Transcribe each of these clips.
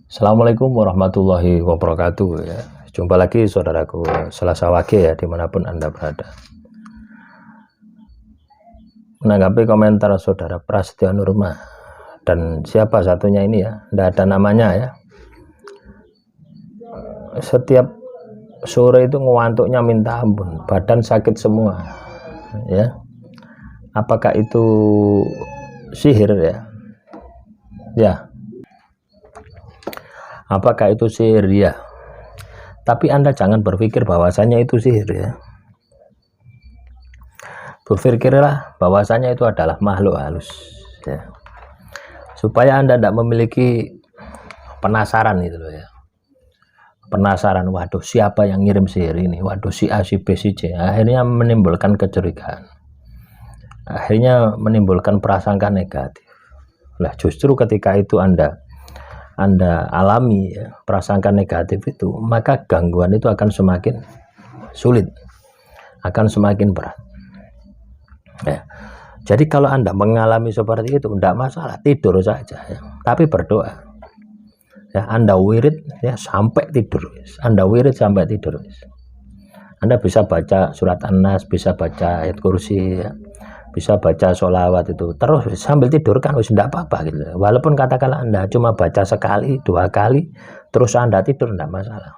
Assalamualaikum warahmatullahi wabarakatuh ya. Jumpa lagi saudaraku Selasa Wage ya, dimanapun Anda berada. Menanggapi komentar saudara Prasetyo Nurma dan siapa satunya ini ya, tidak ada namanya ya. Setiap sore itu ngantuknya minta ampun, badan sakit semua ya. Apakah itu sihir ya? Ya. Apakah itu sihir ya? Tapi Anda jangan berpikir bahwasanya itu sihir ya. Berpikirlah bahwasanya itu adalah makhluk halus ya. Supaya Anda tidak memiliki penasaran itu loh ya. Penasaran, waduh siapa yang ngirim sihir ini? Waduh si A, si B, si C. Akhirnya menimbulkan kecurigaan. Akhirnya menimbulkan prasangka negatif. Lah justru ketika itu Anda alami ya, prasangka negatif itu, maka gangguan itu akan semakin sulit, akan semakin berat ya. Jadi kalau Anda mengalami seperti itu tidak masalah, tidur saja ya. Tapi berdoa ya, Anda wirid ya sampai tidur, Anda wirid sampai tidur. Anda bisa baca surat An-Nas, bisa baca ayat kursi ya, bisa baca sholawat itu terus sambil tidur kan wis tidak apa-apa gitu. Walaupun katakanlah Anda cuma baca sekali, 2 kali terus Anda tidur tidak masalah.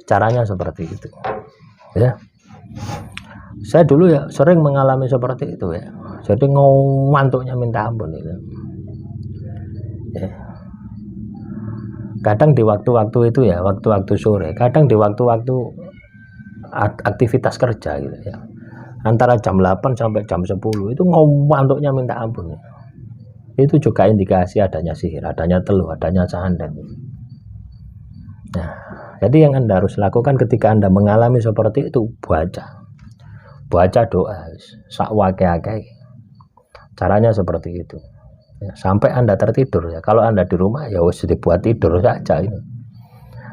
Caranya seperti itu ya. Saya dulu ya sering mengalami seperti itu ya. Jadi ngantuknya minta ampun gitu. Ya. Kadang di waktu-waktu itu ya, waktu-waktu sore, kadang di waktu-waktu aktivitas kerja gitu ya. Antara jam 8 sampai jam 10 itu ngantuknya minta ampun. Itu juga indikasi adanya sihir, adanya teluh, adanya santet. Nah, jadi yang Anda harus lakukan ketika Anda mengalami seperti itu, baca doa sak wake-ake. Caranya seperti itu ya, sampai Anda tertidur ya. Kalau Anda di rumah ya wis dibuat tidur saja itu,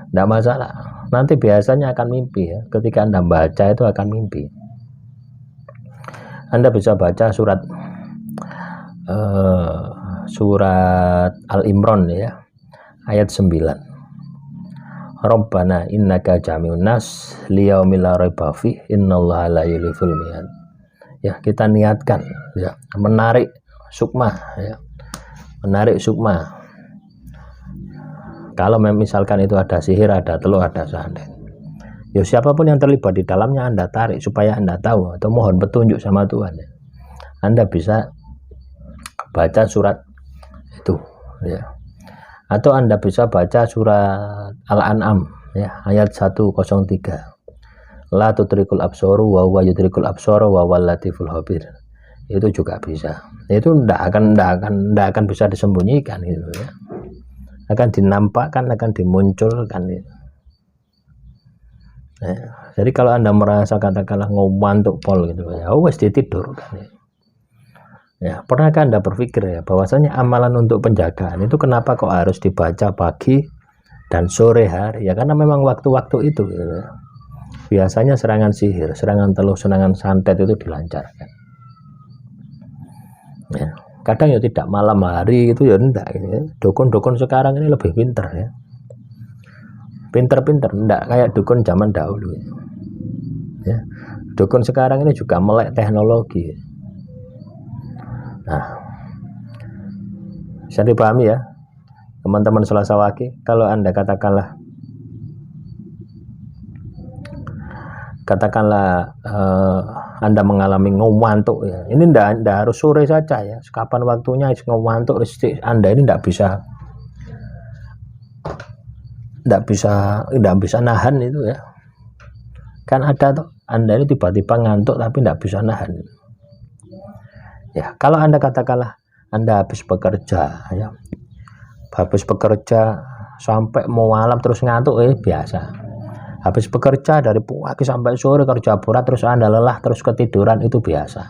tidak masalah. Nanti biasanya akan mimpi ya, ketika Anda baca itu akan mimpi. Anda bisa baca surat Al-Imran ya, ayat 9. Rabbana innaka jami'un nas liyaumil la raiba fi innallaha la yuliful mi'ad. Ya, kita niatkan ya, menarik sukma ya. Menarik sukma. Kalau misalkan itu ada sihir, ada teluh, ada santet. Ya siapapun yang terlibat di dalamnya Anda tarik supaya Anda tahu atau mohon petunjuk sama Tuhan ya. Anda bisa baca surat itu ya. Atau Anda bisa baca surat Al-An'am ya, ayat 103. La tudrikul absaru wa huwa yudrikul absara wa huwal latiful khabir. Itu juga bisa. Itu tidak akan bisa disembunyikan gitu ya. Akan dinampakkan, akan dimunculkan gitu. Ya, jadi kalau Anda merasa katakanlah ngantuk pol gitu ya, wes tidur kan ya. Ya, pernahkah Anda berpikir ya bahwasanya amalan untuk penjagaan itu kenapa kok harus dibaca pagi dan sore hari ya? Karena memang waktu-waktu itu gitu ya. Biasanya serangan sihir, serangan teluh, serangan santet itu dilancarkan. Ya, kadang ya tidak malam hari itu ya enggak gitu ya. Dukun-dukun sekarang ini lebih pintar ya. Pinter-pinter, enggak kayak dukun zaman dahulu ya. Dukun sekarang ini juga melek teknologi. Nah, bisa dipahami ya teman-teman Selasa Wage. Kalau Anda katakanlah Anda mengalami ngantuk ya, ini enggak harus sore saja ya, kapan waktunya ngantuk Anda ini enggak bisa nahan itu ya. Kan ada tuh Anda ini tiba-tiba ngantuk tapi tidak bisa nahan ya. Kalau Anda katakanlah Anda habis bekerja ya, sampai mau malam terus ngantuk biasa. Habis bekerja dari pagi sampai sore kerja berat terus Anda lelah terus ketiduran itu biasa.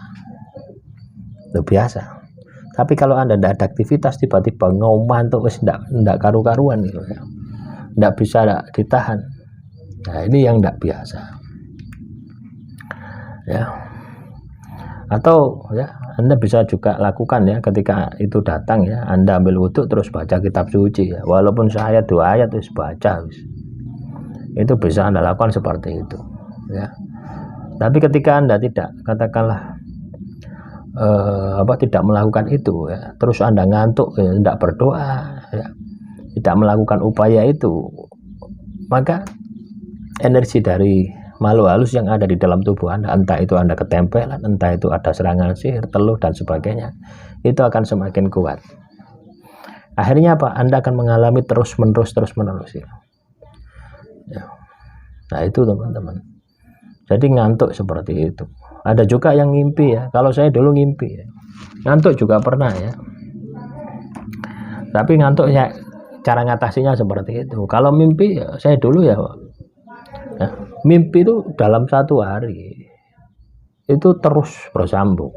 Itu biasa. Tapi kalau Anda tidak ada aktivitas tiba-tiba ngantuk wis tidak karu-karuan gitu ya. Tidak bisa ditahan. Nah, ini yang tidak biasa ya. Atau ya Anda bisa juga lakukan ya, ketika itu datang ya, Anda ambil wudhu terus baca kitab suci ya, walaupun seayat 2 ayat terus baca, itu bisa Anda lakukan seperti itu ya. Tapi ketika Anda tidak, katakanlah tidak melakukan itu ya, terus Anda ngantuk ya, tidak berdoa ya, tidak melakukan upaya itu, maka energi dari makhluk halus yang ada di dalam tubuh Anda, entah itu Anda ketempelan, entah itu ada serangan sihir, teluh dan sebagainya, itu akan semakin kuat. Akhirnya apa? Anda akan mengalami terus menerus ya. Nah itu teman-teman. Jadi ngantuk seperti itu. Ada juga yang ngimpi ya. Kalau saya dulu ngimpi ya, ngantuk juga pernah ya. Tapi ngantuk ya, cara ngatasinya seperti itu. Kalau mimpi ya, saya dulu ya, mimpi itu dalam 1 hari itu terus bersambung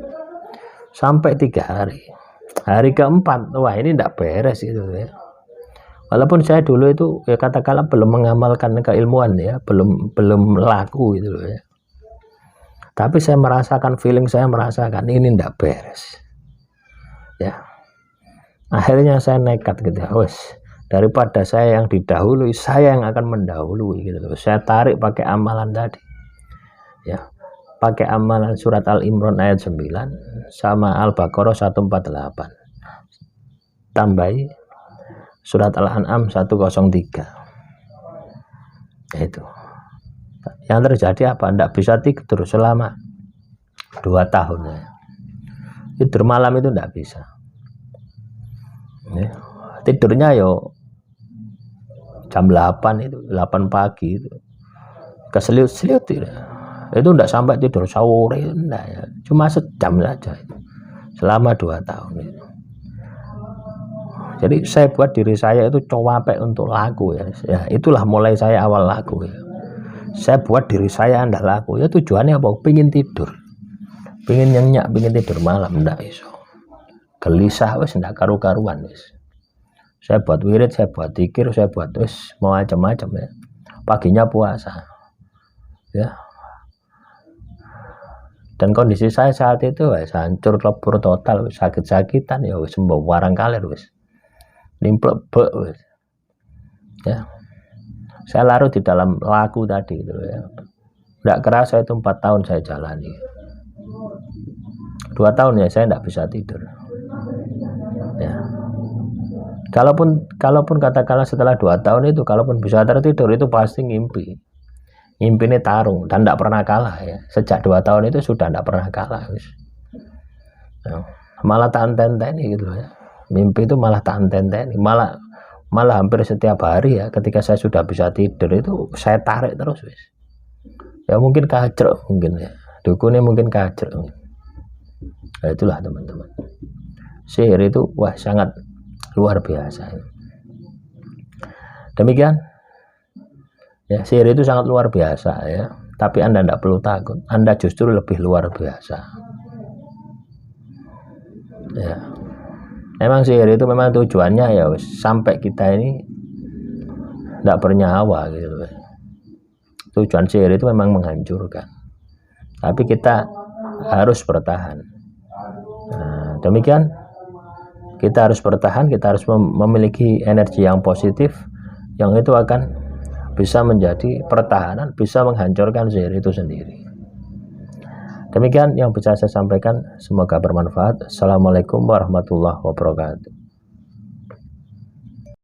sampai 3 hari. Hari keempat, wah ini tidak beres itu ya. Walaupun saya dulu itu ya katakanlah belum mengamalkan keilmuan ya, belum laku itu loh ya. Tapi saya merasakan, feeling saya merasakan ini tidak beres. Ya. Akhirnya saya nekat gitu ya, wes, daripada saya yang didahului, saya yang akan mendahului gitu loh. Saya tarik pakai amalan tadi. Ya. Pakai amalan surat Al-Imran ayat 9 sama Al-Baqarah 148. Tambahi surat Al-An'am 103. Itu. Yang terjadi apa? Tidak bisa tidur selama 2 tahun ya. Tidur malam itu tidak bisa. Ya. Tidurnya yo jam 8 itu, 8 pagi itu. Keseliut-seliut ya. Itu tidak sampai tidur sore, enggak ya. Cuma sejam saja itu. Selama 2 tahun itu. Jadi saya buat diri saya itu capek untuk laku ya. Ya, itulah mulai saya awal laku ya. Saya buat diri saya Anda laku ya, tujuannya apa? Pengen tidur, pengen nyenyak, pengen tidur malam, ndak iso. Gelisah wes ndak karu-karuan wes. Saya buat wirid, saya buat zikir, saya buat wes mau macam-macam ya. Paginya puasa ya. Dan kondisi saya saat itu wes hancur lebur total, wes sakit-sakitan ya, wes sembuh warang kalir wes. Nimplek wes. Ya. Saya larut di dalam laku tadi gitu ya. Tidak kerasa itu 4 tahun saya jalani. 2 tahun ya saya tidak bisa tidur. Ya. Kalaupun katakanlah setelah 2 tahun itu, kalaupun bisa tertidur itu pasti ngimpi. Ngimpi ini tarung dan tidak pernah kalah ya. Sejak 2 tahun itu sudah tidak pernah kalah. Ya. Malah tak enten-enteni gitu ya. Mimpi itu malah tak enten-enteni, malah hampir setiap hari ya, ketika saya sudah bisa tidur itu saya tarik terus wis. Ya mungkin kacruk mungkin ya, dukunnya mungkin kacruk. Nah, itulah teman-teman, sihir itu wah sangat luar biasa. Demikian ya, sihir itu sangat luar biasa ya, tapi Anda tidak perlu takut, Anda justru lebih luar biasa ya. Memang sihir itu memang tujuannya ya sampai kita ini tidak bernyawa gitu. Tujuan sihir itu memang menghancurkan, tapi kita harus bertahan. Nah, demikian kita harus bertahan, kita harus memiliki energi yang positif, yang itu akan bisa menjadi pertahanan, bisa menghancurkan sihir itu sendiri. Demikian yang bisa saya sampaikan, semoga bermanfaat. Assalamualaikum warahmatullahi wabarakatuh.